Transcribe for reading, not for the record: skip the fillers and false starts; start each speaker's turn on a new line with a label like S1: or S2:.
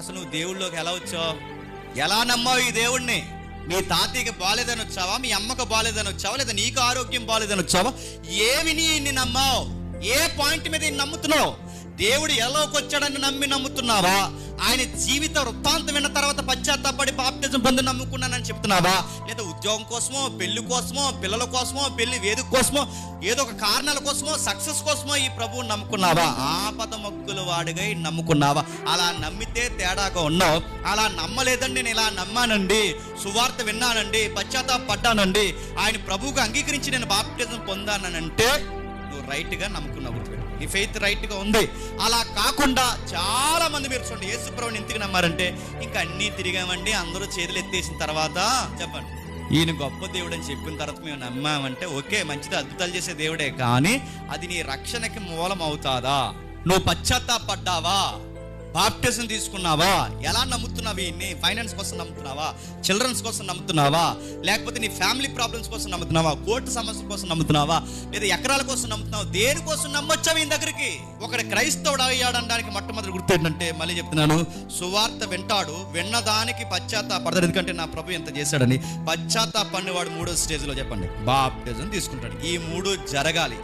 S1: అసలు నువ్వు దేవుళ్ళలోకి ఎలా వచ్చావు? ఎలా నమ్మావు ఈ దేవుణ్ణి? నీ తాతయ్యకి బాలేదని వచ్చావా? మీ అమ్మకు బాలేదని వచ్చావా? లేదా నీకు ఆరోగ్యం బాలేదని వచ్చావా? ఏమి నీ నమ్మావు? ఏ పాయింట్ మీద నమ్ముతున్నావు? దేవుడు ఎలాకి వచ్చాడని నమ్ముతున్నావా? ఆయన జీవిత వృత్తాంతం విన్న తర్వాత పశ్చాత్తాపడి బాప్టిజం పొంది నమ్ముకున్నానని చెప్తున్నావా? లేదా ఉద్యోగం కోసమో, పెళ్లి కోసమో, పిల్లల కోసమో, పెళ్లి వేదిక కోసమో, ఏదో ఒక కారణాల కోసమో, సక్సెస్ కోసమో ఈ ప్రభువుని నమ్ముకున్నావా? ఆపద మొక్కులు వాడిగా నమ్ముకున్నావా? అలా నమ్మితే తేడాగా ఉన్నావు. అలా నమ్మలేదండి, నేను ఇలా నమ్మానండి, సువార్త విన్నానండి, పశ్చాత్తాపడ్డానండి, ఆయన ప్రభువుకు అంగీకరించి నేను బాప్టిజం పొందానంటే నువ్వు రైట్గా నమ్ముకున్నావు. నీ ఫెయిత్ రైట్గా ఉంది. అలా కాకుండా చాలా మంది మీరు చూడండి, యేసు ప్రభువుని ఎందుకు నమ్మారంటే ఇంకా అన్నీ తిరిగామండి, అందరూ చేతులు ఎత్తేసిన తర్వాత చెప్పండి ఈయన గొప్ప దేవుడు అని చెప్పిన తర్వాత మేము నమ్మామంటే ఓకే, మంచిది, అద్భుతాలు చేసే దేవుడే, కానీ అది నీ రక్షణకి మూలం అవుతాదా? నువ్వు పశ్చాత్తాపడ్డావా? బాప్టిజం తీసుకున్నావా? ఎలా నమ్ముతున్నావు? నీ ఫైనాన్స్ కోసం నమ్ముతున్నావా? చిల్డ్రన్స్ కోసం నమ్ముతున్నావా? లేకపోతే నీ ఫ్యామిలీ ప్రాబ్లమ్స్ కోసం నమ్ముతున్నావా? కోర్టు సమస్యల కోసం నమ్ముతున్నావా? లేదా ఎకరాల కోసం నమ్ముతున్నావా? దేనికోసం నమ్మొచ్చావు ఈయన దగ్గరికి? ఒకటి క్రైస్తవుడు అయ్యాడనడానికి మొట్టమొదటి గుర్తు ఏంటంటే, మళ్ళీ చెప్తున్నాను, సువార్త వింటాడు, విన్నదానికి పశ్చాత్తాపడతాడు. ఎందుకంటే నా ప్రభు ఎంత చేశాడని. పశ్చాత్తాపడినవాడు 3వ స్టేజ్లో చెప్పండి బాప్టిజం తీసుకుంటాడు. ఈ 3 జరగాలి.